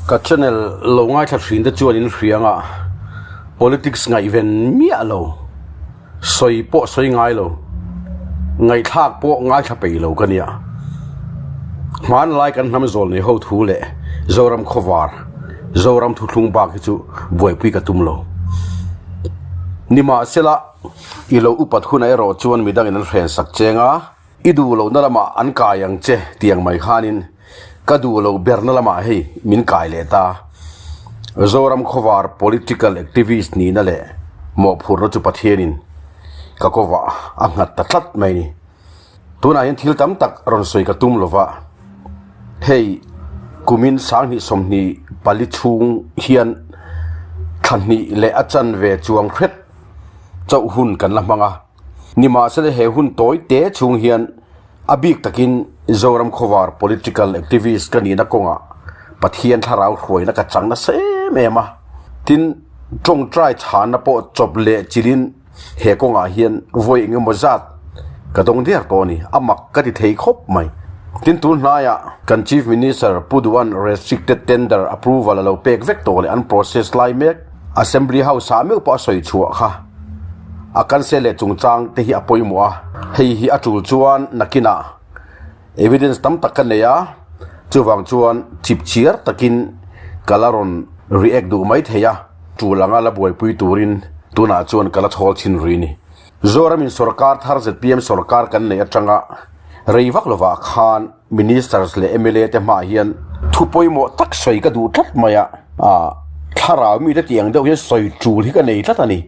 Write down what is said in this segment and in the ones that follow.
ka channel lo ngai tha thrin te chuan in hrianga politics ngai ven mi alo soi po soi ngai lo ngai thak po ngai tha pe lo kania man lai kan nam zol ni ho thu le zoram khowar zoram Thlung ba ki chu boi pui ka tum lo nima sela ilo upat khuna ero chuan midang in hren sak chenga idu lo nalama an ka yang che tiang mai khanin kadu lo berna lama hei min kai le ta zoram khowar political activist ni na le mo phur no chu pathianin ka kowa angat ta tlat mai ni tuna yan thil tam tak ron soi ka tum lova hei kumin sang ni somni pali chung hian thani le achan ve chuang khret chau hun kan lamanga nima se he hun toy te chung hian abik takin zoram khowar political activist kani na konga pathian tharau khoi na ka changna se mema tin tong try chan na po chop le chilin he konga hian voi nge mozat ka dong der to ni amak ka ti thei khop mai tin tu na ya kan chief minister puduan restricted tender approval lo pek vek to le an process lai mek assembly house a meu pa soi chua kha akan se le chungchang te hi apoi mo a hei hi atul chuan nakina evidence tam takan ya chuwang chuan chip chiar takin kalaron react du mai theya chulanga la boi pui turin tuna chuan kala chhol chin rini zoram in sarkar thar ZPM sarkar kan ne atanga reivak lova khan ministers le MLA te ma hian thupoi mo tak soi ka du that maya a thara mi te tiang deuh hian soi chul hi ka nei tlatani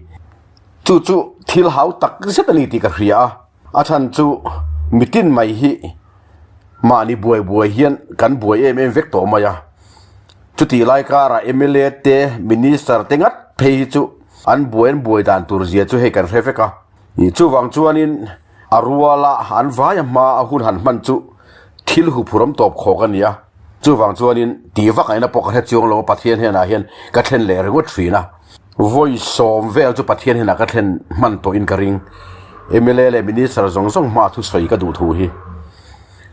chu thil hau tak setani ti ka hria a than chu mitin mai hi mani buai hian kan buai em vek to maya chuti lai kara MLA te minister tengat phei chu an buai dan tur zia chu he kan refeka i chu wang chuanin aruala an vai ma ahun han man chu thil hu phuram top khogania chu wang chuanin ti wak aina pok he chiong lo pathian he na hian ka thlen le rengot thina voi som vel chu pathian he na ka thlen man to in karing MLA le minister zong ma thu soi ka du thu hi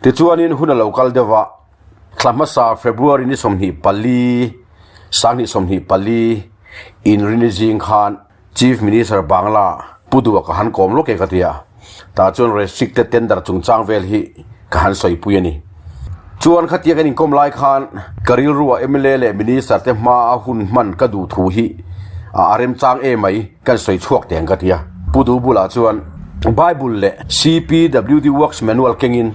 ti chuanin huna local dewa tlamasa February ni somni pali sangni somni pali Inralrinna jing khan chief minister bangla pudua ka han kom lo ke katia ta chuan restricted tender chungchang vel hi ka han soi puyani chuan khatia kan kom lai khan karil ruwa MLA le minister te ma hun man ka du thu hi arem chang e mai kan soi chuak teng katia pudu bula chuan bible le CPWD works manual kengin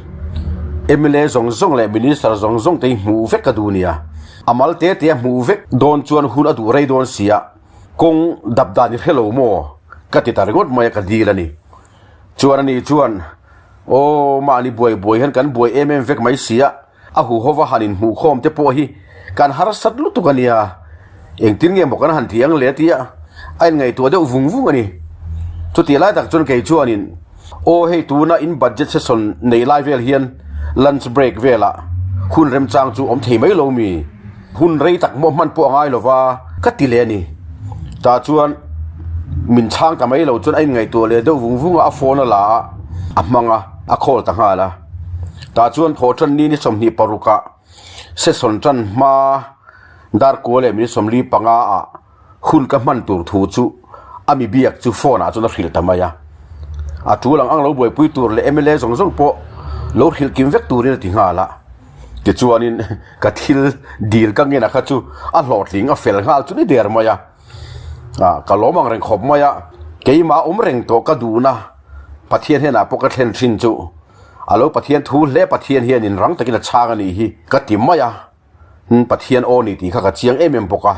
MLA zong le minister zong te mu vek ka dunia amal te mu vek don chuan hun adu rei don sia kong dabdani hello mo kati targot mai ka dilani chuan o mani buai han kan buai vek mai sia a hu hova hanin mu khom te po hi kan har sat lu tukania engtin nge mokan han thiang le tia ain ngai to de vung ani chuti lai tak chun ke chuanin o hei tu na in budget session nei lai vel hian lunch break vela hun rem chang chu om thei mai lo mi hun rei tak mo man po ngai lova ka ti le ni ta chuan min chang ta mai lo chun ai ngai to le do vung a phone la amanga a khol ta hala ta chuan thothan ni somni paruka session chan ma dar ko le mi somli panga a hun ka man tur thu chu ami biak chu phone a chuna khil tamaya a tu lang ang lo boi pui tur le MLA zong po lo hil kim vek turin ti ngala ti chuanin ka thil dil ka ngena kha chu a hlotling a fel ngal chu ni der maya ka lomang reng khop maya keima reng to ka duna pathian hena poka thlen thin chu alo pathian thu le pathian hian in rang takin a chang ani hi ka ti maya pathian o ni ti kha ka chiang poka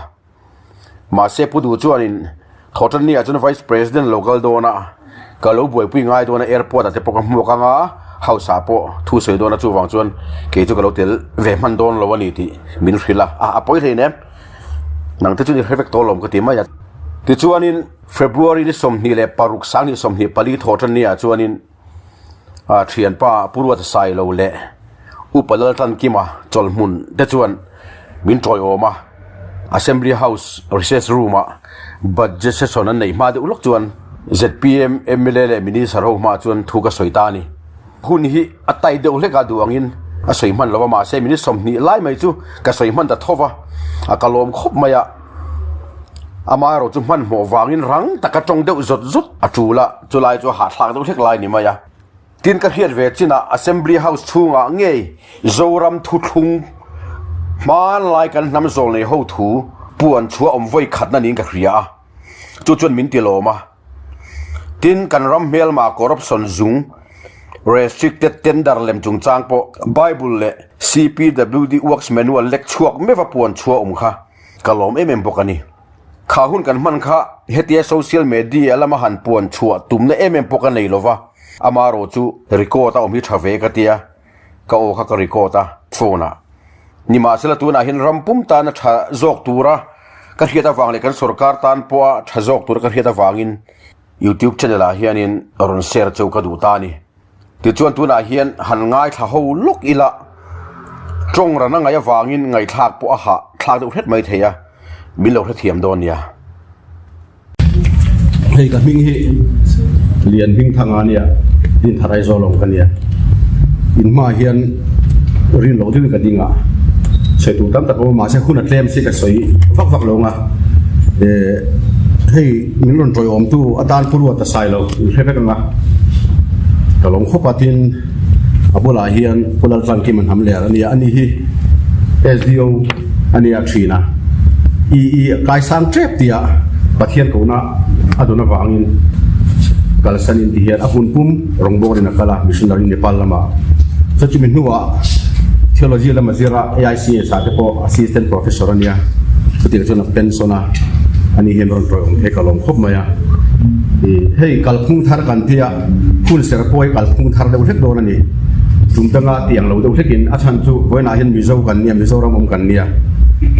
ma se pudu chuanin thotan ni a chun vice president local dona ka lo boi pui ngai dona airport ate poka mo ka nga house apo thu soi dona chu wang chuan ke chu ka lo tel ve man don lo ani ti min hrila a poi le ne nang te chu ni reflect to lom ka ti maya ti chuanin February ni somni le paruk sang ni somni pali thotan ni a chuanin thian pa purwa sai lo le upalal tan kima cholmun te chuan min troi oma assembly house recess room budget session an nei ma de ulok chuan ZPM MLA le minister ho ma chuan thu ka soitani hun hi atai de ule ka du angin สวยมันเราว่ามาเซมินิสมนี่ไล่ไม่จู่กสวยมันแต่ทว่ากะลมคบมายะอามาเราจุมันหัววางินรังแต่กระจงเดือดจุดจูละจุลายจูหาทางตัวเล็กลายนี่มายะทีนกระเทียดเวจินะ Assembly House ทุ่งเงยโซรัมทุทุงมาลายกันนำโซนในห้องถูป่วนชัวอมไว้ขัดนั่นเองกับเรียจุดจนมินติโลมาทีนกันรำเมลมากรบสนจุง restricted tender เล่มจุงจางปอ Bible เล่ CPWD Works Manual เล็กชัวไม่ว่าป่วนชัวค่ะกะลมเอ็มปกันนี่ข้าหุ่นกันมันค่ะเฮตีโซเชียลมีเดียแล้วมาหันป่วนชัวตุ่มในปกันเลยหรอวะอามาโรจูริโกตาอมิทราเวกเตียก็โอคักริโกตาโฟนะนี่มาเสละตัวน่ะเห็นรำปุ่มตานะชะจอกตัวระก็เฮียตาฟังเลยกันสุรการตานปัวชะจอกตัวก็เฮียตาฟังอิน YouTube channel เฮียนินอรุณเสียร์เจ้าก็ดูตานี่ติดชวนตัวน่ะเฮียนหันง่ายถ้าหูลุกอีละจงระนั่งไงฟังอินไงทากปัวหะทากตัวเท็ดไม่เทียมิโลเทียมโดนเนี่ยเฮ้ยกับมิงฮีเรียนมิงทางงานเนี่ยดินทรายโซลงกันเนี่ยอินมาเฮียนรินโลที่กันดิ่งอ่ะใช้ตัวตั้มตะโกมาใช้คุณอัดเล่มสิกับสวยฟักลงอ่ะให้มินรอนโจยอมตู้อาจารย์ผู้รู้ตัดสายเราใช่ไหมกันอ่ะแต่ลงข้อปฏินอาบุลาเฮียนผู้รังกิมันทำแล้วอันนี้ฮีSDO อันนี้อักษีนะกายสังเทปเดียปะเทียนกูนะอดุนาฟังอินกัลสันอินที่เฮียนอาคุณปุ่มรองบอกเรนักละมิชชันนารีเนปาลละมาสัจมินหัวเทโลจีละมาซิระ AIC สาธิต Assistant Professor เนี่ยปฏิกรรมเป็นโซนาอันนี้เห็นรอนโปรองเฮกลงครบมายาเฮ้ยกัลพุ่งทาร์กันที่อ่ะคุณเสร์ปอยกัลพุ่งทาร์เดวเช็คโดนนี่จุดตั้งที่อย่างเราเดวเช็คอินอาจารย์จูไว้นาเห็นมิโซกันเนี่ยมิโซรามกันเนี่ย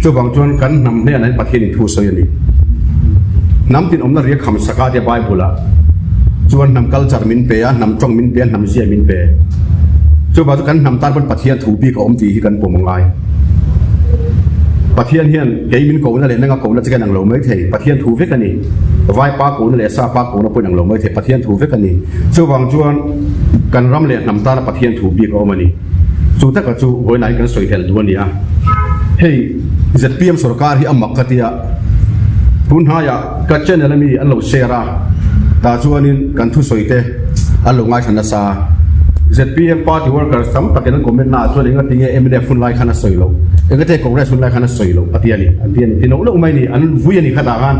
จูบางจวนกันนำเนี่ยนั้นปะเทียนทูสอยนี่น้ำตินอมนาเรียกคำสกัดที่ไบเบิลละจวนนำคัลเจอร์มินเปียนำจงมินเปียนำเสียมินเปียจูบางกันนำตาบนปะเทียนถูปีกับอมตีกันปุ่มงายปะเทียนเฮียนเกย์มินโกนั่นแหละนั่งโกนั่นจะกันนั่งลงไม่เทปะเทียนถูเฟกันนี่ไหวป้าโกนั่นแหละซาป้าโกนั่นปุ่นนั่งลงไม่เทปะเทียนถูเฟกันนี่จูบางจวนกันรำเลียนำตาปะเทียนถูปีกับอมนี่จูแต่กับจูไว้ไหนกันสวยเทลด้วนนี่อ่ะเฮ้ย ZPM สุรการที่อัมมักกติยาปุ่นหายากัจเจนนั่นมีอันเราเชราตาจวนนี้กันทุสวยเตะอันเราง่ายชนะซา ZPM Party Workers สัมปะกันนั้นก็ไม่น่าชวนเองก็ทิ้งMLA ฝุ่นลายขนาดสวยเราเองก็เทคองเรสฝุ่นลายขนาดสวยเราอันนี้ที่น้องเล่าไม่นี่อันวุ้ยนี่ขนาดกัน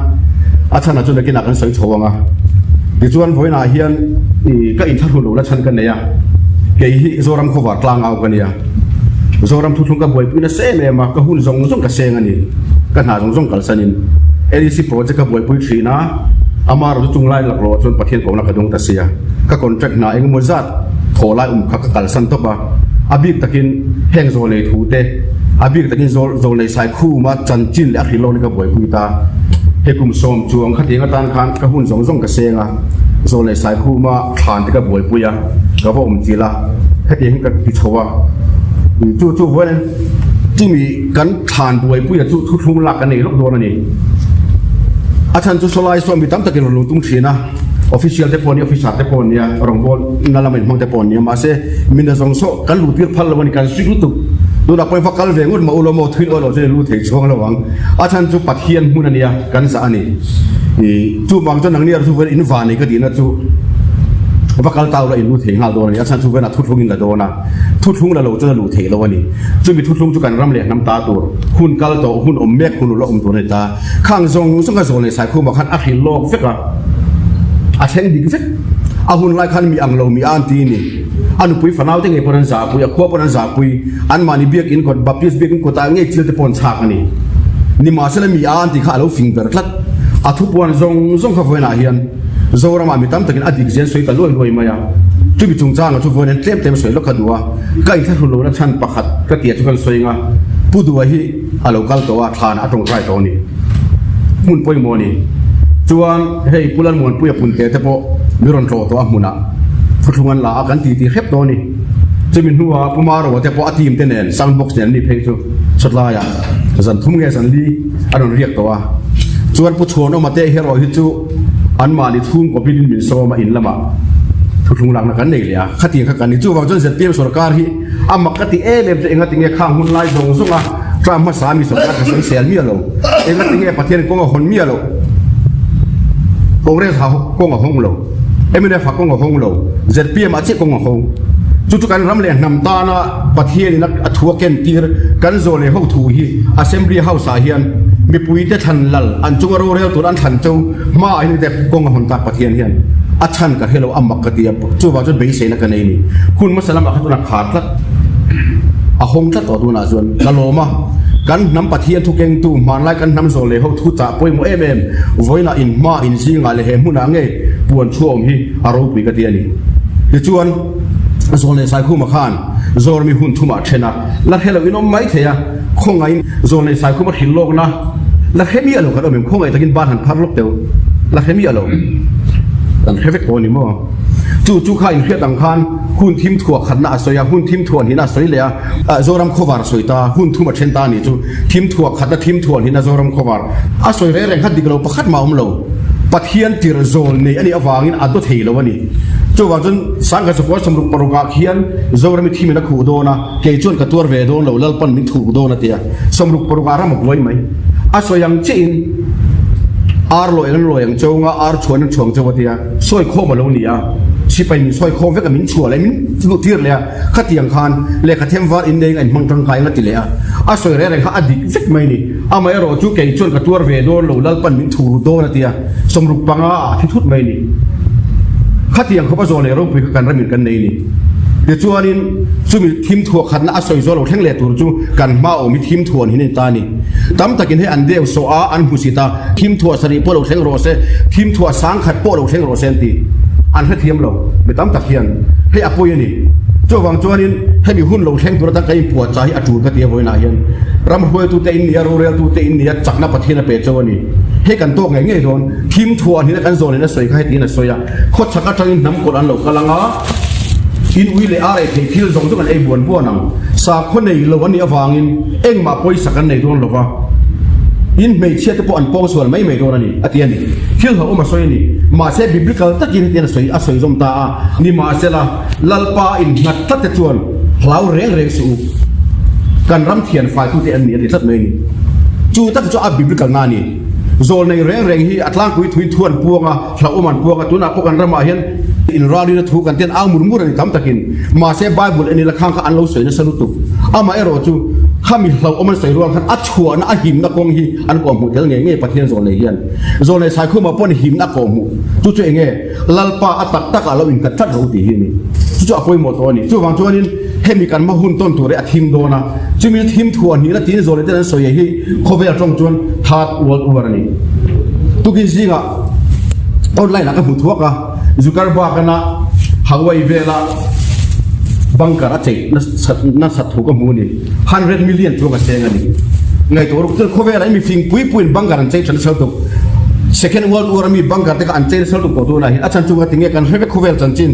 อาจารย์จวนกินกันสวยโชว์งะดิจวนวุ้ยน่าเฮียนนี่ก็อินทัศน์เราและฉันกันเนี่ยเกี่ยโซรัมขวาตลางเอากันเนี่ยโซรัมทุกทุกกับบ่อยปุ่นเสมมาก็หุ่นซงกับเซงันนี่กันหาซงกับสันินLDC project กับบ่อยปุ่นชีนะอามาเราจุงไล่หลักโลจนประเทศของนักดงตัเสียก็คอนแทรคนาเองมัวจัดโถไล่ขักกัลสันตบะอาบิกตะกินแห้งโซเลยถูเตอาบิกตะกินโซเลยสายคู่มาจันจินและฮิโลนี่ก็บ่อยปุ่นตาเฮกุมสมจวงขัดเองก็ตานคันก็หุ่นซงกับเซงะโซเลยสายคู่มาทานที่ก็บ่อยปุ่นยะก็พวกมันจีละขัดเองก็ติดชัวจู่ๆวันจู่มีกันทานบ่อยปุ่นยะจู่ทุ่มหลักกันนี่ลูกโดนนี่อาจารย์จุสลายส่วนมีตั้งแต่กินหลุดตุ้งชีนะออฟฟิเชียลเทปนี้ออฟฟิศเทปนี้รองบอลนั่นละมันมองเทปนี้มาเสมินเดซงโซกันหลุดเพียร์พัลวันกันสิลุตุดูนักเป็นฟักกันเวงุดมาอุลโมทุนอุลเจลุเทช่วงระหว่างอาจารย์จุปัทเฮียนมุนันยากันสานี่จู่บางจนนังเนี่ยจู่เป็นอินฟานี่ก็ดีนะจู่ฟักกันตาวเราอินลุเทงหาโดนนี่อาจารย์จู่เป็นทุกงอินละโดนะทุกละเราจะลุเทละวันนี้จู่มีทุกจู่กันรำเลียน้ำตาตัวหุ่นกัลโตหุ่นอมเมฆหุ่นละอมตัวในตาข้างทรงก็โซเลยสายคู่มาขันอัคฮิโลฟิกะอาเชงดีฟิกอาหุ่นไล่ขันมีอังโลมีอันตีนี่อันปุยฝันเอาที่ไงปนันสาปุยขวบปนันสาปุยอันมานี่เบียกินกดบัพพิสเบียกินกดตาเงี้ยเชื่อที่ปนฉากนี่มาเสนมีอันที่ข้าเราฟิงเบอร์คลัดอาทุกวันทรงข้าฟัยนาเฮียนโซรามามีตั้มตะกินอดีตเจนสวยตะลุยมายาจุบิจุงจ้างทุกวันเต็มสวยแล้วก็ดูว่าใกล้ที่หุ่นเราชั้นประคัดก็เกียรติทุกคนสวยงาผู้ดูว่าฮีอาเรากัลตัวทานอาตรงไรตัวนี้มุนป่วยโมนี่จวนเฮ้ยผู้ลันมวนป่วยปุ่นเตะแต่พอมิรอนโตตัวมุนะฟุตวันลากันตีเข็บตัวนี้จะมีหัวผู้มาเราแต่พออาทีมเต้นซาวด์บ็อกซ์เนี่ยนี่เพลงสุดลายสันทุ่มเงสันดีอันนั้นเรียกตัวจวนผู้ชวนออกมาเตะเฮโร่ฮิจูอันมาดิทุ่มกับบิลินมินโซมาอินละมา ทุกหลังนักกันนี่เลยขัดที่ขัดกันนี่จู่ว่าจนเสร็จเตรียมสุรการที่อามักขัดที่เรื่องเองขัดที่ข้างหุ่นไล่ส่งส่งอ่ะตามภาษามีสุรการกับเสียเมียเราเองขัดที่ประเทศกงกับคนเมียเรากงเรียกเขากงกับห้องเราไม่ได้ฝักกงกับห้องเราZPMอาชีพกงกับห้องจู่ๆกันรำเลียงนำตานะประเทศนี้นักทัวร์เกนตีร์กันโซเลเขาถูฮี Assembly House เฮียนมีปุยเดทันลัลอันจุงเราเรียกตัวอันทันเจ้ามาอันนี้แต่กงกับคนตากประเทศเฮียนอาชันกับเฮโลอัมบักกตีจู่ว่าจนเบสเซนักกันนี่คุณมัสลามอักตุนักขาดละอาหงจัดต่อตัวน่าส่วนกะโลมากันนำปะเทียนทุกเก่งตู้มันไล่กันนำโซเลเขาทุจ่าป่วยโมเอมไว้น่ะอินมาอินซิงอะไรเห็นหุ่นอะไรปวนช่วงที่อารมณ์ปีกตีนี่เดี๋ยวชวนโซเลใส่คู่มาขานโซลมีหุ่นทุ่มเชนะแล้วเฮลวินอมไม่เทียคงไงโซเลใส่คู่มาหินโลกนะแล้วเฮมีอะไรกันเอาคงไงตะกินบ้านหันพัดลบเดียวแล้วเฮมีอะไรแต่เฮฟเฟกต์นี่มั้งจู่ๆข้าอินเพียตังคันหุ่นทิมถั่วขันน่าสวยหุ่นทิมถั่วนี่น่าสวยเลยโซรัมโควาร์สวยตาหุ่นทุ่มเชนตานี่จู่ทิมถั่วขันน่าทิมถั่วนี่น่าโซรัมโควาร์สวยเร่งขัดดิกเราประคัดมาเราปะเทียนติร์โซนนี่อันนี้อวางินอัดตัวเทลวันนี้จู่ว่าจนสังกัดสปอร์ตสมรุปปรุกาเขียนโซรัมทีมนักขู่โดนะเกย์จวนกับตัวเวโดนเราเล่าปันมิถูกโดนนะเตียสมรุปปรุการามกลอยไหมสวยยังจีนอาร์ลอยกันลอยอย่างเจ้าง่าอาร์ชวนนั่งชงเจ้าเตียสวยโคมาลงนี่ชิไปมีสวยโคมเวกับมินชัวเลยมินลุตีร์เลยขัดยังคานเลขาเทมวาร์อินเดียงมังจังไกงัดติเลยสวยเรื่องเขาอดีตฟิกไม่นี่ไม่รอจู่เกย์ชวนกับตัวเวโดนเราเล่าปันมิถูกโดนนะเตียสมรุปปังที่ทุดไม่นี่ขัดยังเขาประโจเลยรูปไปกันรำมินกันในนี่เดี๋ยวจวนนี้จู่มีทีมทัวร์ขัดน่าสวยโซเราแท่งเล็ดตัวจู่กันมาโอมีทีมทัวร์ที่นี่ตานี่ตั้มตะกินให้อันเดียวโซอาอันหุสิตาทีมทัวร์สรีโปเราแท่งโรเซ่ทีมทัวร์สังขัดโปเราแท่งโรเซนตีอันให้ทีมเราไม่ตั้มตะเคียนให้อปุยนี่จู่วางจวนนี้ให้มีหุ้นเราแท่งตัวตั้งใจปวดใจอจูดกระเทียมไว้นายยันรำหัวตัวเตอินเดียโรเรียตัวเตอินเดียจักนับประเทศนับเปจวนนี้ให้กันโต๊ะไงโดนทีมทัวร์นี่นักการโซนนี่นักสวยให้ตีนักสวยโคตรชักกระชังน้ำกดอันเรากำลังอินวิเลอาร์เอที่เราส่งตัวกันไอ้บวนบัวนังสาคนในเราวันนี้ฟังอินเอ็งมาป่วยสักกันในตัวเราว่าอินไม่เชื่อที่ปอนปองส่วนไม่โดนนี่อันนี้ที่เขาเอามาสวยนี่มาเสบิบลิกตะกินที่นักสวยสวยจมตานี่มาเสละลัลปาอินนัดตัดจวนเหลาเร่งสูกันรำเทียนไฟทุกที่อันนี้ที่สัตว์ไม่นี่จู่ตั้งจะอับบิบลิกงานนี่โซนในเร่งที่อัตลังคุยทวนพวงเราเอามันพวงตัวนักพวกกันรำมาเห็นอินราลีนะถูกกันเตียนเอาหมุนนี่ทำตะกินมาเสบายบุญอันนี้ละข้างข้าอันเราสวยนะสนุกตุมาไอโรจูข้ามีเราเอามันใส่รวมกันอัดชัวนะหิมนักกองฮีอันกองหูเท่าไงเงี้ยประเทศโซนในเฮียนโซนในสายขึ้นมาป้อนหิมนักกองหูจู่ๆเงี้ยลัลปาอัตตักเราอินกันชัดเราตีเฮียนี่จู่ๆคุยหมดตัวนี่จู่บางตัวนี้ให้มีการมาหุ่นต้นตัวเลยทีมโดนะจู่มีทีมทัวร์นี่แล้วทีมโซนในนั้นสวยฮีเขาไปจงจวนทาดวอลoverนี่ตุกินสิงะออนไลน์นักหุ่นทัวร์กันจุกร์บากันนะฮาวายเวล่าบังการ์เจนัสัตว์ถูกกับมูนี่100 millionตัวกันเสียงนี่ไงตัวรู้ตัวเขาเวลามีฟิงปุยบังการ์เจฉันสตุก second world war มีบังการ์เจกันเจสตุกตัวนั้นอาจารย์จุกติงเงกันเฮเวกเขาเวลจันจิน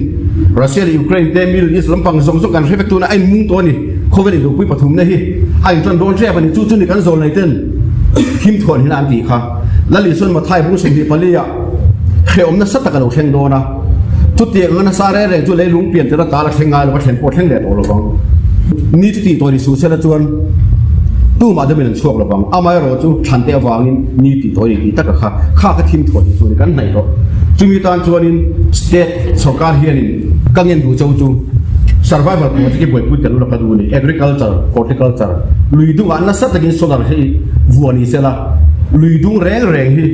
รัสเซียยูเครนเดมิลอิสลามปังส่งกันเฮเวกตัวนั้นไอ้มุ้งตัวนี้เขาเวลาดูปุยปฐมนี่ไอ้จนโดนเสียบันนี้จู่ๆนี่กันโซนไหนเต้นทีมทวนที่นั่นตีค่ะแล้วลิส่วนมาไทยผู้สมดีปลีอะเขียวมันสัตว์กันเราเข่งโดนะทุกทีเงินสาระเรื่องจุดเลยลุงเปลี่ยนแต่ละตาละเข่งงานเราเข่งปวดเข่งเด็ดโอ้เราฟังนี่ทุกทีตัวนี้สู้เสียละจวนตู้มาจะเป็นช่วงเราฟังเอาไม่รอจูฉันเตะฟังนี่ตีตัวนี้ตีตะกะข้าก็ทีมทวนส่วนกันไหนก็จุมีตอนจวนนี้สเตทสงการเฮียนี่กังยันดูเจ้าจู survival ตัวที่บ่อยพูดกันรู้ละกันดูนี่ agriculture horticulture ลุยดูอันนั้นสัตว์กินโซลาร์ที่วัวนี่เสียละลุยดูแรงที่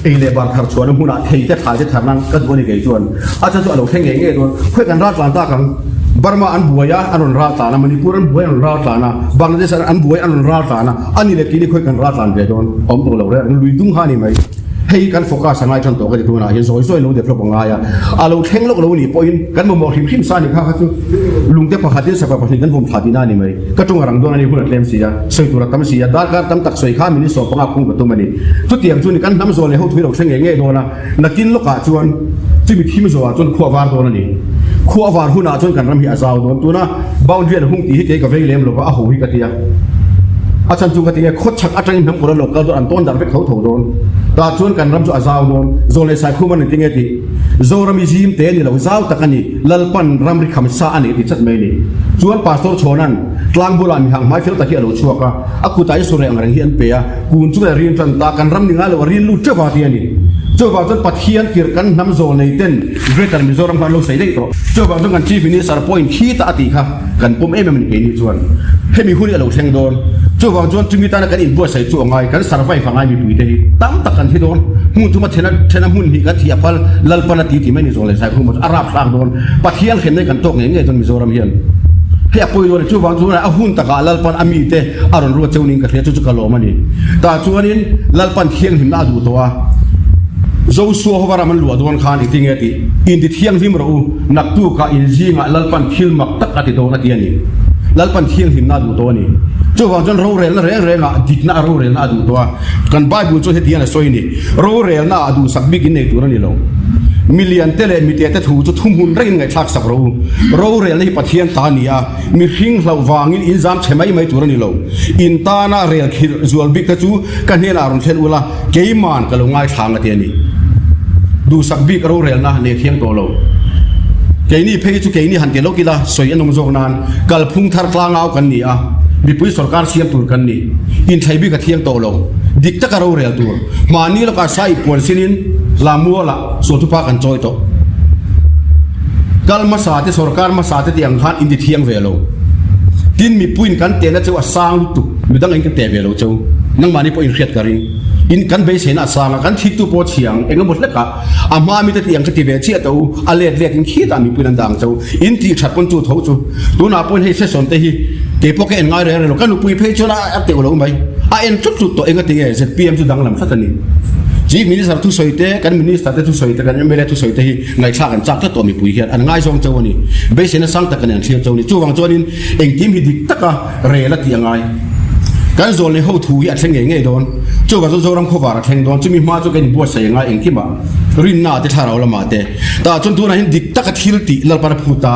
เอเลบาร์ทาร์ชวนมุ่งหน้าเที่ยวถ่ายจะถ่ายนั่งก็ดูนี่เกี่ยจวนอาจารย์จวนเราเข่งเงี้ยตัวเพื่อกันรัฐบาลตากันบาร์มาอันบัวยาอันนราตานะมันนี่พูดอันบัวยอันราตานะบางเดชอันบัวยอันราตานะอันนี้เล็กนี่เพื่อกันรัฐบาลเกี่ยจวนอมตัวเราเลยลุยดูหานี่ไหมให้กันโฟกัสง่ายจนตัวก็จะตัวน่ะยังสวยๆลุงเด็กพลบง่ายเราเข่งโลกเรานี่พอยินกันมองหิมซานี่ข้าคือลุงเด็กพอขัดที่สับปะรดกันผมขัดที่นั่นนี่ไหมก็จงรังตัวนี่คุณเล่มเสียสวยตัวรักตั้มเสียดาร์การตั้มตักสวยข้ามินิสอบปะคงกับตัวมันนี่ทุกเตียงจวนกันน้ำโซนเลยเขาถุยเราเข่งเงี้ยโดนนะนักกินลูกกาจวนที่มีทีมโซนจนขั้ววาร์ตัวนี่ขั้ววาร์หุ่นจนกันรำหิอาซาวโดนตัวน่ะบ้าเรียนหุ่นตีที่เด็กกับเวงเล่มหรอกว่าโอ้โหวิกติยาอาจารย์จุกติยาโคตรชักอาจารย์ทำคนละหลอกก็โดนอันต้นดาร์เฟกเขาถูกโดนตาชวนกันรำจุอาซาวโดนโซนเลยสายคู่มันติงเงติ Zoram izim te ni lo zau takani lalpan ramri khamsa ani ti chat mai ni chuan pastor chonan tlang bula mi hang mai fel taki alo chuaka aku tai sore angrang hian pe a kun chu rin tan ta kan ram ninga lo rin lu chewa ti ani chowa chon pathian kir kan nam zo nei ten greater Mizoram kan lo sei dei to chowa chon kan chief minister point khi ta ati kha kan pom em ke ni chuan hemi huni alo theng don chowa chon chumi ta na kan in bo sai chu ngai kan survive fangai mi pui te hi tam takan thi don mun tu ma thena mun hi ka thi apal lalpan ati ti mai ni zo le sai khu mo arab sak don pathian khem nei kan tok nge don Mizoram hian he apoi lo chu wang chu na ahun taka lalpan ami te aron ro cheuning ka thia chu ka lo mani ta chuanin lalpan thiang him na du to a zo su ho bara man lu adon khan i tinge ti in ti thiang him ro nak tu ka in jinga lalpan thil mak tak ati do na ti ani lalpan thiang him na du to ni chu wang jon ro rel na re nga dik na ro rel na du to a kan bible chu he ti na soi ni ro rel na adu sak big in nei tu ra ni lo million tele mi te thu chu thum hun rein ngai thak sak ro rel nei pathian ta nia mi hring hlau wangin in jam chemai mai tur ni lo in ta na rel khir zual bik ta chu kan he la ron thel ula keiman ka lo ngai thang ati ni du sak bik ro rel na ne khiang to lo keini phei chu keini han ke lo kila soi anom jok nan kal phung thar tlang au kan ni a mi pui sarkar siam tur kan ni in thai bi ka thiang to lo dik ta ka ro rel tur mani lo ka sai por sinin lamuala so tu pa kan choi to kal ma sa te sarkar ma sa te tiang khan in di thiang velo tin mi puin kan te na chu asang tu mi dang in ka te velo chu nang mani po in riat ka ring in kan be sena sang kan thik tu po chiang enga bot leka ama mi te tiang ka ti ve chi to a let in khi ta mi puin dang chu in ti that pon chu tho chu tu na pon he se son te hi ke po ke en ngai re lo kan pui phe chu na a te lo mai a en chu chu to enga ti ge ZPM chu dang lam satani chief minister tu soite kan minister te tu soite kan MLA tu soite hi ngai thak kan chak ta to mi pui hian an ngai jong chawani be sena sang ta kan an thia chawni chu wang chonin eng tim hi dik taka re la ti angai kan zol ne ho thu hi a thleng nge don chu ga zoram khowara thleng don chumi ma chu kan bo sai nga eng kima rin na te tharau lama te ta chon tu na hin dik taka thil ti lal par phuta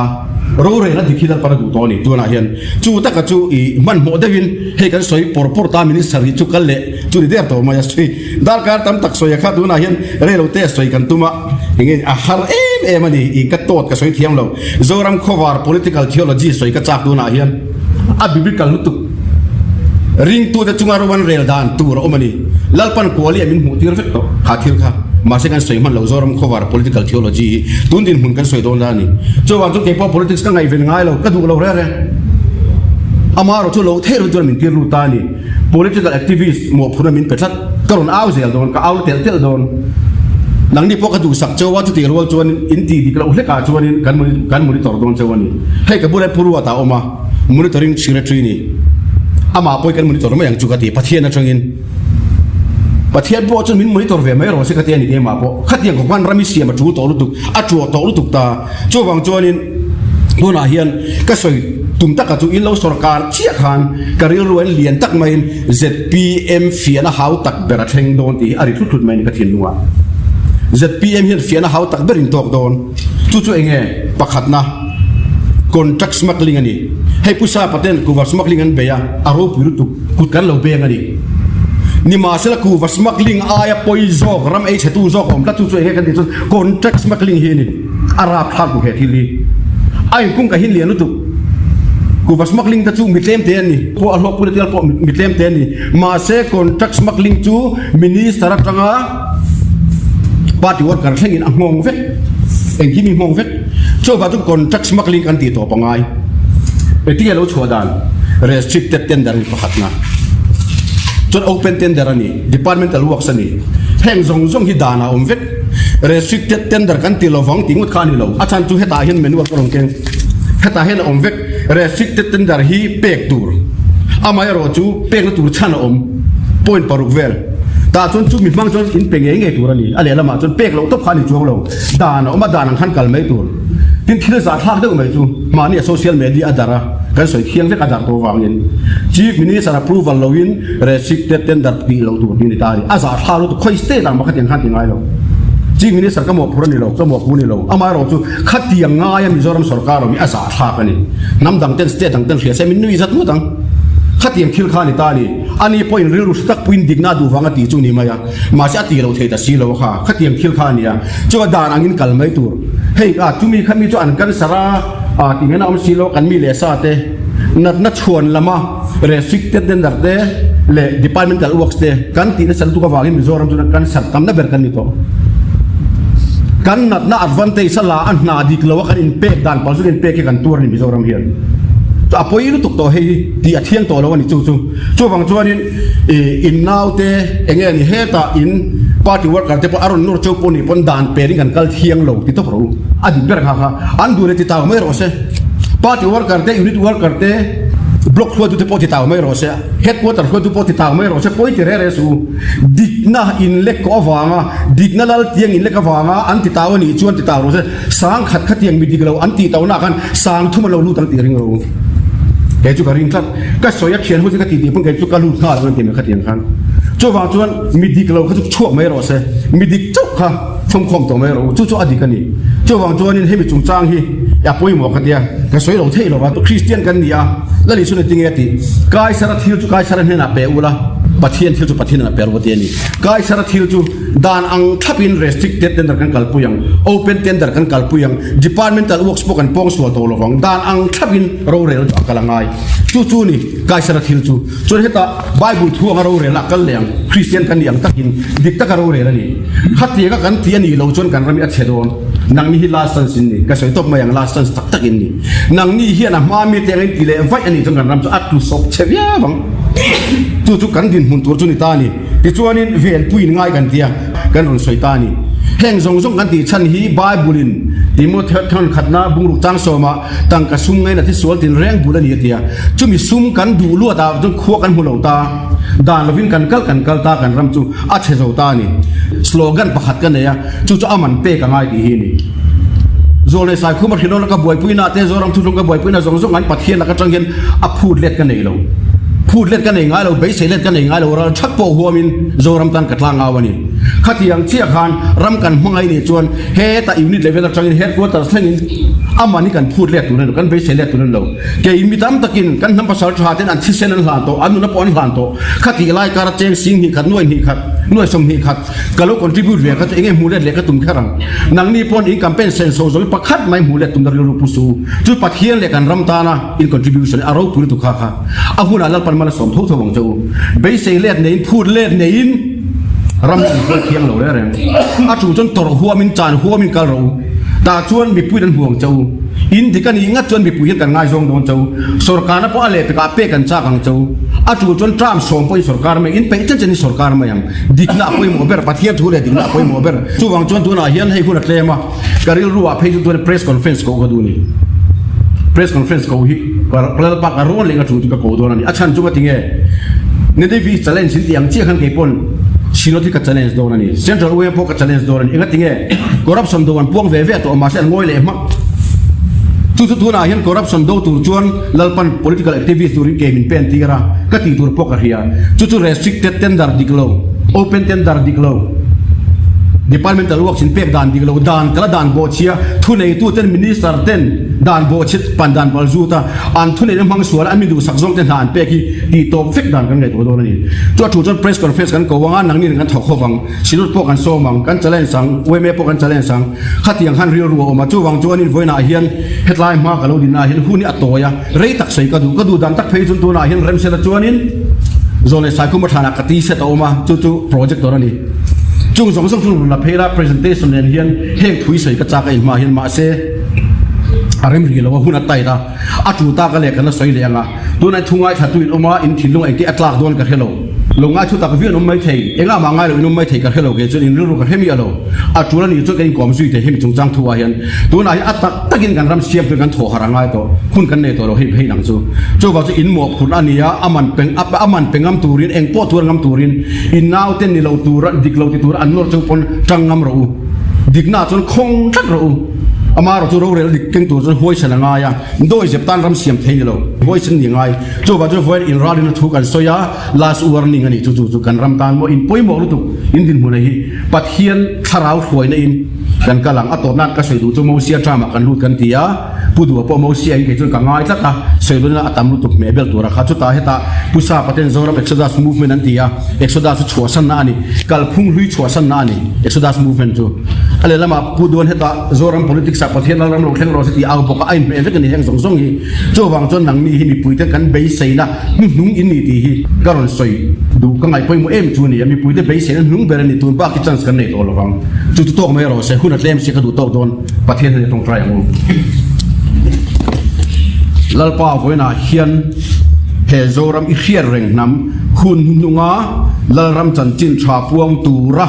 ro re na dikhi dal par du to ni tu na hian chu taka chu i man mo devin he kan soi por ta minister hi chu kal le chu ni der to ma ya sui dal kar tam tak soi kha tu na hian re lo te soi kan tuma nge a har em ani i ka tot ka soi thiam lo zoram khowar political theology soi ka chak tu na hian a biblical lutu ring tu da chunga rowan rel dan tu ro mani lalpan kwali amin mu tir vet to khathil kha ma se kan soi man lo zoram khowar political theology tun din hun kan soi don dani cho wa chu ke politics ka ngai ven ngai lo ka du lo re amaro chu lo the ro jor min tir lu ta ni political activist mo phuna min pethat karon aw zel don ka aw tel don nang ni po ka du sak chawa tu ti ro chuan in ti dik lo hle ka chuan kan monitor don chawani he ka bure puru ata oma monitoring secretary ni ama poi kan monitor ma yang chu ka ti pathian na thangin pathian po chun min monitor ve mai ro se ka ti ani ke ma po khatiang ko kwan rami siam chu to lu tu a chu to lu tu ta chu wang chuanin dona hian ka soi tum ta ka chu in lo sarkar chia khan ka ril ruan lian tak mai ZPM fiana hau tak bera theng don ti ari thu thut mai ni ka thin nuwa ZPM hian fiana hau tak berin tok don chu enge pakhat na contract smuggling ani hei pusa paten ku war smuggling an beya aro piru tu kut kan lo be ngani ni ma sela ku war smuggling aya poizo ram ei chetu zo om ta tu he kan ti contract smuggling hi ni arab thak ku he thili ai kum ka hin lian tu ku war smuggling ta chu mi tlem te ni ko a lok pu te po mi tlem te ni ma se contract smuggling chu minister atanga party worker thengin angong ve eng kimi mong ve cho ba tu contract smuggling kan ti to pangai eti lo chodan restricted tender ni pakhatna chon open tender ani departmental works ani heng zong hi dana omvek restricted tender kan ti lo wang tingut khani lo achan chu heta hian menu ko rong ken heta hen omvek restricted tender hi pek tur amai ro chu pek na tur chana om point paruk vel ta chon chu mi mang chon in peng nge tur ani ale lama chon pek lo to khani chuang lo dana oma dana khan kal mai tur tin thil za thak de mai chu mani social media adara kan soi khiang ve kadar to wangin chief minister approval login restricted tender pi lo tu ni tari aza tharu to khoi state ang bakhat yang khan tingai lo chief minister ka mo phurani lo ka mo puni lo ama ro chu khatiang nga ya Mizoram sarkar mi aza thak ani namdang ten state ang ten khia se min nui zat mu tang ขัดเตียงคิลข้านี่ตานี่อันนี้พออินเรื่องตักปุ่นดิกนาดูฟังตีจุนี่มายามาเสียตีเราเทตสีเราค่ะขัดเตียงคิลข้านี่จ้าด่านอังอินกัลไม่ตัวเฮ้ยจุมีขมีจ้าอันกันสระที่งั้นเอาสีเรากันมีเลสาเตนัดชวนละมา restricted เดนดักเดเล departmental works เดกันตีนั้นสันตุกวากิมิโซรัมตุนักันสัตตามนับเบอร์กันนี่โตกันนัดน่า advantage สละอันน่าดีกว่ากันอินเปกด่านปัจจุบันเปกกันตัวนี่มิโซรัมเฮียนตัวอภัยรู้ตุกตัวให้ที่เที่ยงตัวแล้ววันนี้จู่บางส่วนนี้อินนาวเตเองนี่เฮต้าอินปาร์ตี้เวิร์กกันแต่พออารมณ์นู้จู่ปนี่ปนด่านเปริกันกัลเที่ยงลงที่ตัวเราอดีตเบอร์ค่ะอันดูเลยที่ตาไม่รอเสปาร์ตี้เวิร์กกันแต่ยูนิตเวิร์กกันแต่บล็อกหัวดูที่ปที่ตาไม่รอเสเฮดควอเตอร์หัวดูปที่ตาไม่รอเสพอยที่เรสูดิกน่าอินเล็กก็ฟังดิกน่าลัลเที่ยงอินเล็กก็ฟังอันที่ตาวันนี้ชวนที่ตารอเสสางขัดขัดเที่ยงมีดีกเราอันที่ตาหน้ากันสางทุ่มเราลู่ตั้งตีริงเราแกจุกริงครับก็สอยเขียนหัวที่กติดีเพิ่งแกจุกลู่ท่าเราเป็นเต็มขัดเที่ยงขันจู่บางส่วนมีดีกเราเขาจุกชั่วไม่รอเสมีดีจุกค่ะทงคงตัวไม่รอจู่อดีกันนี่จู่บางส่วนนี่ให้มีจุงจ้างฮีอย่าป่วยหมอกกันเดียก็สวยเราเท่เราว่าตัวคริสเตียนกันนี่แล้วนี่สุดที่เงี้ยที่กายสารทิลจุกายสารเห็นน่ะเปอุละปะเทียนทิลจุปะเทียนน่ะเปรุปะเทียนนี่กายสารทิลจุด่านอังทับอิน restricted tender กันกัลปุยัง open tender กันกัลปุยัง departmental works พวกกันป้องสวดตัวเราของด่านอังทับอินเราเรียนอักลังไงจู่นี่กายสารทิลจุจนเหตุไบเบิลทั่วเราเรียนอักลังเลี้ยงคริสเตียนกันอย่างตักอินดิกตักเราเรียนนี่ขัดเทียกันเทียนนี่เราจนกันเรามีอัจฉริยะนังนี่ลาสันสินนี่ก็สวยตบมาอย่างลาสันตักอินนี่นังนี่เฮียนะมามีเตียงกิเลไว้อันนี้จนกันรำจะอัดตุศพเชียบังจู่กันดินหุ่นตัวจุนิตานี่ที่ชวนนี่เวียนปุยง่ายกันเตียกันรุนสวยตานี่แห่งทรงกันที่ฉันฮีบายบุลินที่มดเท่าขัดนาบุรุษจังโซมาตั้งกระซุ่มไงนะที่สวนที่แรงบุลินเตียจุมีซุ่มกันดูลัวตาจนขั้วกันหัวเหลาตาด่านละวินกันกัลตากันรำจูอัจฉริยะตานี่สโลกันประคัดกันเนี่ยจู่อามันเปกันง่ายที่นี่โซเลสายคู่มาที่โน่นก็บ่อยปุยนาเตโซรัมทุลงก็บ่อยปุยนาส่งกันปัดเทียนแล้วก็จังเห็นอพูดเล็ดกันเองเราพูดเล่นกันเองไงเราเบสเล่นกันเองไงเราชักโปหัวมินโจรำตันกัดลางเอาวันนี้ขัดยังเชี่ยคานรำกันมั่งไงนี่จวนเฮตาอิวนิตเลเวลจังเฮดวัวตาเส้นอามันนี่กันพูดเล่นตัวนั้นกันเบสเล่นตัวนั้นเราแกอิมิตามตะกินกันทำภาษาชาติอันที่เส้นนั้นหลานโตอันนู้นปอนหลานโตขัดที่ไล่การเจงสิงหิขัดน่วยหิขัดน่วยสมหิขัดกะลุคอนทริบิวต์เวียขัดเองหูเล่นเล็กตุ้มแค่รังนังนี่ปอนอีกกัมเป็นเซนโซโซประคัดไม่หูเล่นตุ้มดาริรูปุสูจุดปัดเทียนเล็กกันรำตานะอินคอนทริบิวชั่นอารมณ์ปุริตุข้าอาหุนอาลัลปันมาลสมทุกทวังเจ้าเบสเล่นเนี่ยพูดเล่นเนี่ยรำกันเคียงเราได้เลยอาจูจนตรหัวมินจานหัวมินกะเราตาชวนมีปุยดันห่วงเจ้าอินที่กันยิงชวนมีปุยกันง่ายทรงโดนเจ้าสุรการนั้นพออะไรไปกับเป้กันจ้ากันเจ้าอาจูจนตรามส่งไปสุรการไม่อินไปจนจะนี่สุรการไม่ยังดิกน่าไปโมเบอร์ปะเทียบทุเรศดิกน่าไปโมเบอร์จู่วังจวนตัวน่าเฮียนให้คุณอัดเลมาการิลรู้ว่าเพจตัวเพรสคอนเฟรนซ์ก็ดูนี่เพรสคอนเฟรนซ์ก็ฮิว่าเราปากการร้อนเลยก็ถูกก็โกรธนั่นนี่อาชันจู่ก็ทิ้งเนี่ยนี่ได้วิจัยเล่นสิ่งที่ยังเชี่ยขันเก็บปนชิโนที่กัจจันเล่นโดนนี่เซ็นทรัลเวย์พวกกัจจันเล่นโดนนี่เองก็ทิ้งเนี่ยคอร์รัปชันโดนพวกเวฟตัวมาเส้นงอยเลยมั้งจู่ๆน่ะเห็นคอร์รัปชันโดนตัวจวนลัลปัน political activist ตัวนี้เกมินเป็นที่ระก็ตีตัวพวกอะไรจู่ๆ restricted tender ดิกโล open tender ดิกโลdepartmental works in pek dan diglo dan kala dan bo chia thunei tu ten minister ten dan bo chit pan dan balzuta an thunei mang sual ami du sakjong ten han peki ti top fek dan kan ngai to do ni to thu chon press conference kan ko wanga nang ni kan thok khowang sinut pok kan so mang kan challenge sang weme pok kan challenge sang khatiang han rio ru ma chu wang chu anin voina hian headline ma kalo din na hian huni atoya rei tak sei ka du dan tak phei chun tu na hian rem se la chuanin zone sai kuma thana kati se to ma chu project to ni chung song song la phela presentation nen hian heng thui sei ka chaka in ma hian ma se arem ri lo hun atai da atu ta ka le kana soi le anga tu na thungai tha tuin oma in thilung ai ki atlak don ka hello longa chu ta ka vian mai thei enga ma ngai lo in mai thei ka hello ke chu in ru ka hemi alo atu la ni chu ka in kom sui te hemi chung chang thuwa hian tu na hi atak takin kan ram siam kan tho harangai to hun kan ne to lo hei nang chu ba chu in mo khun ania aman pengam turin eng po tur ngam turin in now ten ni lo tur dik lo ti tur an nor chu pon tangam ro dikna chon khong thak ro amaro chu ro re dik keng tur chon hoi chana nga ya doi jep tan ram siam thei lo hoi chen ni ngai chu ba chu void Inralrinna thu kan soya last warning ani chu kan ram tan mo in poi mo lu tu in din mu nei pathian tharau khoi na in กันกำลังอัตโนนัดก็สวยดูจมูกเสียจามากันรูดกันทีอ่ะผู้ดูพอมูเสียยิ่งจนกังไงสักตาสวยดูนะอัตมรุตุกเมเบลตัวราคาชุดตาเหตุผู้สาวประเทศโซรัม Exodus Movement นั่นทีอ่ะ Exodus ชัวสันนานี่กัลพุ่งลุยชัวสันนานี่ Exodus Movement จูอะไรละมาผู้ดูเหตุโซรัม politics ประเทศเราเราแข่งรอสิที่เอาบอกไอ้เมย์กันนี่แห่งสงฮีจู่วางจนหนังมีมีปุ๋ยเท่ากันเบสเซนะนุ่งอินนี่ทีก็รอนสวยดูกังไงพอยมูเอ็มจูนี่มีปุ๋ยเท่าเบสเซนะนุ่งเบรนี่ตัวบ้ากิจจันสกันนี่ตัวละฟังจู่ตัวไม่รอเสียคุณอัดเล่มเสียกระดูกโตโดนประเทศนี้ตรงใจของลัลป้าไว้น่ะเฮียนเฮโซรัมอิเชียเร่งนำคุณนุงาลัลรัมจันจินชาพวงตูระ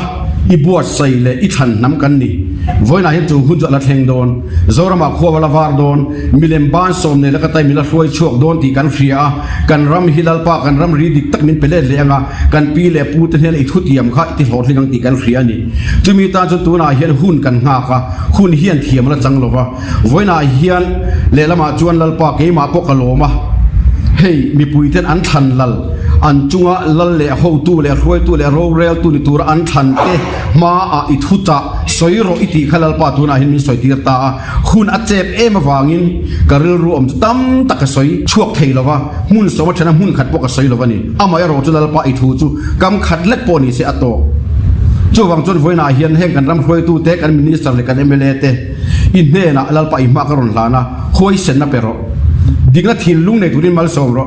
อีบวชใส่เลยอีทันนำกันนี่ไว้น่ะเห็นจูหุ่นจะละเทงโดนโซรัมอาขัววลาวาร์โดนมิเลมบ้านสมเนี่ยแล้วก็ไตมิลาช่วยช่วงโดนที่กันเฟียกันรัมฮิลัลป้ากันรัมรีดิกตักมินเปเล่เลยงากันปีเล่ปูตเฮนอีทุติยมข้าที่หอดที่กังที่กันเฟียนี่จะมีตาจนตัวน่ะเห็นหุ่นกันงาค่ะหุ่นเฮียนเทียมละจังหรอวะไว้น่ะเฮียนเลละมาจวนลัลป้าเกมาปกกะโลมาเฮ้ยมีปุยเทนอันทันลัลอันจุงะลัลเล่หูตู้เล่รวยตู้เล่โรเรลตู้นี่ตัวอันทันเตมาอิทุตะสอยโรอิติขลัลปาตัวน่ะเห็นมีสอยตีตาคุณอัจเจ็บมาวางินกระเรือรวมตั้มตะกสอยช่วงเทลวะมุนสวัสดิ์นะมุนขัดปกสอยลวะนี่อามายรอจุลัลปาอิทุจูกำขัดเล็กปอนี่เสียอัตโตจู่วังจนไว้น่ะเฮียนแห่งกันรำรวยตู้เตกันมินิสเตอร์เลยกันMLAเตอินเน่น่ะลัลปาอิมากรอนลานะคอยเซนนะเปโรดิกนัดทินลุงในตุรินมาลสอมรอ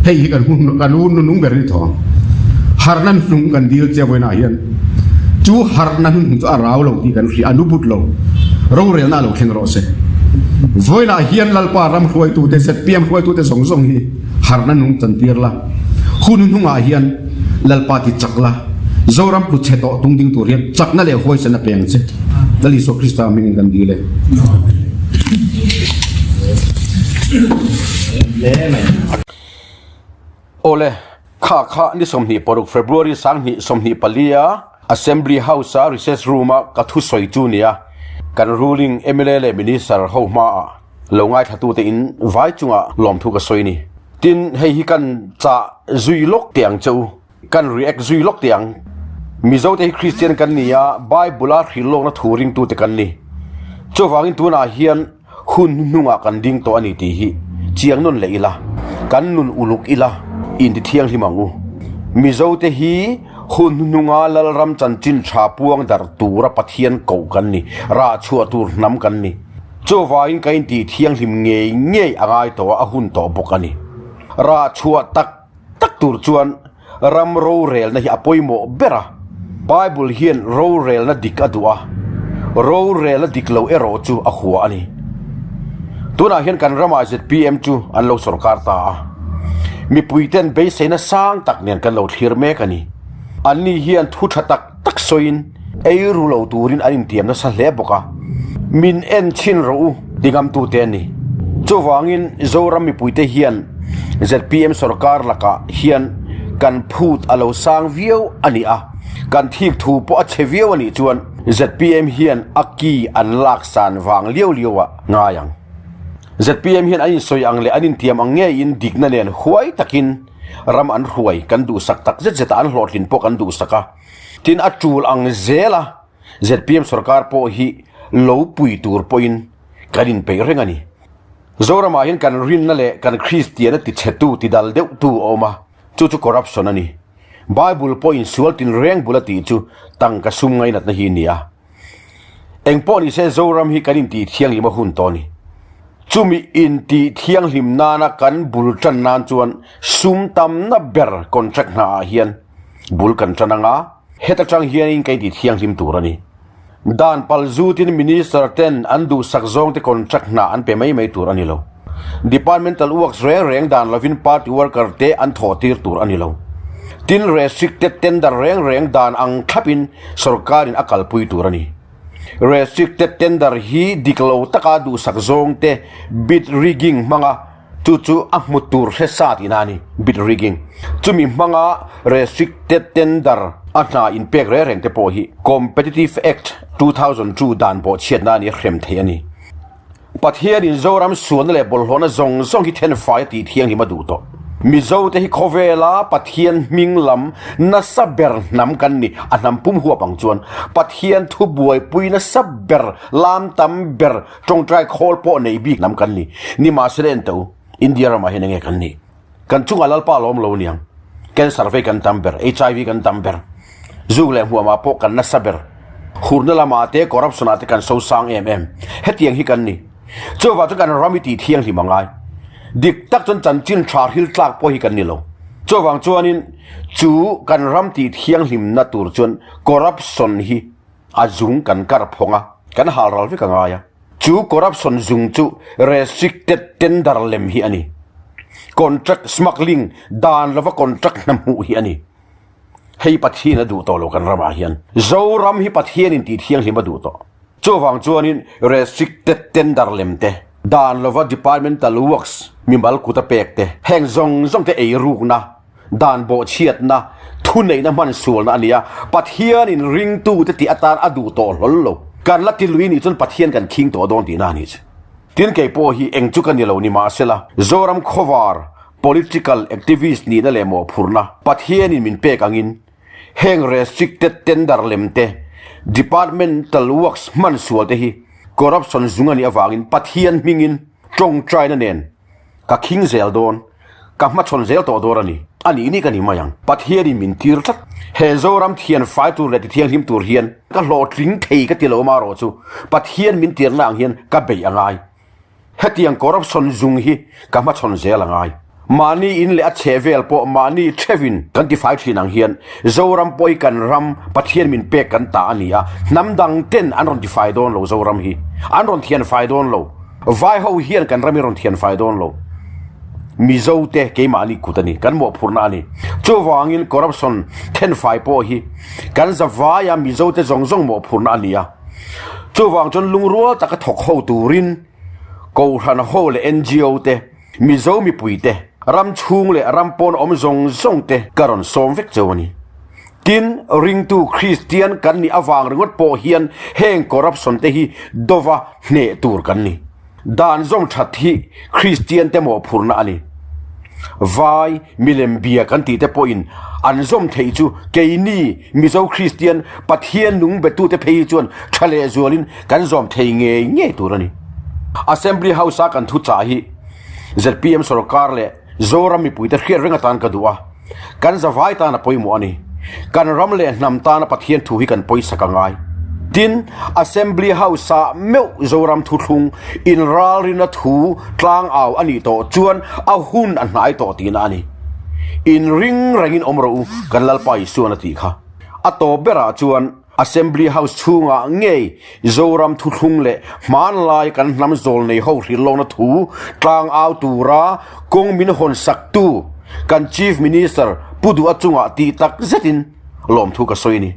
เฮ้ยกันหุ่นนุ่งเบริทองฮาร์นันนุ่งกันดีลเจ้าไว้น่ะเฮียนจูฮาร์นันนุ่งจะอาราวเราที่กันที่อนุบุตรเราเราเรียนน่าเราเข่งรอเสไว้น่ะเฮียนลัลปารำรวยตู้เตZPMรวยตู้เตสงฮีฮาร์นันนุ่งจันทีร์ละคุณนุ่งอาเฮียนลัลปาติจักละZoram plut cheto tung ding turian chak na le hoi sana peng che dali so Krista mingin kan dile ole kha ni somni poruk February sang ni somni palia Assembly House a recess room a ka thu soi chu nia kan ruling MLA le minister hmaah longai thatu te in vai chunga lom thu ka soi ni tin hei hi kan cha zuilok tiang chau kan react zuilok tiang Mizoram Christian kan nia Bible a thilong na thuring tu te kan ni chowangin tu na hian hun nunga kan ding to ani ti hi chiang non leila kan nun uluk ila in ti thiang himangu Mizoram te hi hun nunga lalram chanchin tha puang dar tura pathian ko kan ni ra chua tur nam kan ni chowangin kain ti thiang him nge angai to a hun to bokani ra chua tak tur chuan ram ro rel na hi apoimo bera Bible hian ro rel na dik adua ro rel na dik lo ero chu a khuwa ani tuna hian kan rama ZPM chu an lo sarkar ta mi puiten be sena sang tak nen kan lo thlir me kani ani hian thu thatak tak soin ei ru lo turin anin tiam na sa hle boka min en chin ro digam tu te ni chowangin Zoram mi puite hian ZPM sarkar laka hian kan phut alo sang viau ani a kan thik thu po a cheviau ani chuan ZPM hian aki an lak san wang liawa ngayang ZPM hian anin soi ang le anin tiam ang nge in digna nen huai takin ram an huai kan du sak tak zet an hlotlin po kan du saka tin atul ang zela ZPM sarkar po hi lo pui tur poin kanin pe rengani Zoram hian kan rin na le kan Christian ti chetu ti dal deuh tu oma chu corruption ani Bible point sualtin reng bulati chu tangka sum ngai nat na hi nia engpo ni se Zoram hi kanin ti thiang lima hun toni chumi in ti thiang lim nana kan bul tan nan chuan sum tam na ber contract na hian bul kan chananga heta chang hian in kai ti thiang lim turani dan palzutin minister ten andu sakzong te contract na an pe mai turani lo departmental works reng dan lovin party worker te an thotir turani lo tin restricted tender reng dan ang thapin sarkarin akal pui turani restricted tender hi diklo taka du sakzong te bid rigging manga chu ahmutur he satinani bid rigging chumi manga restricted tender atna in pek reng te po hi competitive act 2002 dan bo chiatna ni khrem theani pathian in Zoram suan le bolhona zong hi ten fai ti thiang hi madu to มิโซเตฮิโคเวลาปะเทียนมิงลำนัสเบร์นำกันนี่อันนำปุ่มหัวปังจวนปะเทียนทุบวยปุยนัสเบร์ลามตัมเบร์จงใจโคลโปในบีกนำกันนี่มาเสด็จตัวอินเดียเรามาเห็นยังไงกันนี่กันจุงอัลลป้าล้อมโลนี่ยังแกนสารเฟกันตัมเบร์ HIV กันตัมเบร์จูเลหัวมาโปกันนัสเบร์ขุนนละมาเตะคอร์รัปชันอาเตกันโซซังเฮตียงฮิกันนี่เจ้าว่าจะกันรามิตีเทียงที่มังไงดิกตักจนจันจินชาฮิลตากพอฮิกันนี่โลเจ้าวังจวนนินจูกันรำตีเทียงหิมนัตูรจนคอร์รัปชันฮิอาจุงกันการพงะกันหารัลวิกังไงจูคอร์รัปชันจุงจู restricted tender เลมฮิอันนี้ contract smuggling ดานแล้วว่า contract น้ำหูฮิอันนี้ให้ปัทเทียนดูโตโลกันระบาเฮียนโซรัมฮิปัทเทียนินตีเทียงหิมดูโตเจ้าวังจวนนิน restricted tender เลมเตดานลว่า departmental works มีบัลกุตเปกเตแห่งซงเตไอรูกนะดานโบเชียดนะทุนในน้ำมันส่วนนะอันนี้ปัทเฮียนินริงตู้เตติอัตานอดูโตหลลการลัดที่ลุยนี่จนปัทเฮียนกันคิงตัวโดนตีนานี่ทีนเกย์โปฮีเองจุกันนี่เรานี่มาเสละโซรัมโควาร์ political activist นี่นั่นแหละหมอพูดนะปัทเฮียนินมินเปกังอินแห่ง restricted tender เลมเต departmental works มันส่วนเตฮีcorruption จุงอันนี้อวางินปัทเฮียนมิงินจงใจนั่นเองกับคิงเซลโดนกับมาชนเซลตัวโดนอันนี้กันนี่มายังปัทเฮียนมินทีร์ทัดเฮโซรัมเทียนไฟตัวเล็ดเทียนหิมตัวเฮียนก็โหลดลิงเทก็ติโลมาโรจูปัทเฮียนมินทีร์ล่างเฮียนก็เบียงไงเฮตียง corruption จุงฮีกับมาชนเซลไงมานี่อินเลอเชเวลปอมานี่เชวินกันที่ไฟที่นางเฮียนโซรัมปอยกันรัมปัทเฮียนมินเปกันตาอันนี้น้ำดังเต้นอันรอนที่ไฟโดนโลโซรัมฮีอันรอนเทียนไฟโดนโลไฟเขาเฮียนกันรัมรอนเทียนไฟโดนโลมิโซเตเกมานี่กุตนี่กันหมดพูนอันนี้โจวางินคอร์รัปชันเทนไฟปอฮีกันจะวายามิโซเตจงหมดพูนอันนี้โจวางจนลุงรัวตะกะถกเข้าตูรินกูทันโฮเล NGO เตมิโซมีปุยเตรำชุงเลรำปนอมซงเตการอนสมเวกเจวนี่กินริงตูคริสเตียนกันนี่อวางเรื่องปอเฮียนแห่งคอร์รัปชันเตฮีดวะเนตูร์กันนี่ดานซงชัดที่คริสเตียนเตโมพูนอันนี้วายมิเลมเบียกันตีเตปอินอันซมเทจูเกนี่มิโซคริสเตียนปัทเฮียนนุงเบตูเตเพยจวนทะเลจวลินกันซมเทเงตูร์นี่ Assembly House กันทุจาฮี ZPM สรการเลโซรัมมีปุยแต่เขียนเรื่องตานกันดัวกันจะไว้ตานะปุยมัวนี่กันรำเล่นำตานะปัทเทียนถูกกันปุยสักง่ายดิน Assembly House เมื่อโซรัมทุลุงอินราลินาถูกลางเอาอันนี้โตจวนเอาหุ่นอันไหนโตตีนานี่อินริงแรงอินอมรูกันลัลไปส่วนตีค่ะอัตโตเบราจวนAssembly House ชูงะเงยโซรัมทุลุงเล่มันลายกันนำโซลในห้องที่ลงนัถูกลางเอาตูรากงมินหนสักตูกัน Chief Minister ผู้ดูอัจฉริยะตีตักเซตินลมทุกข์สวยนี่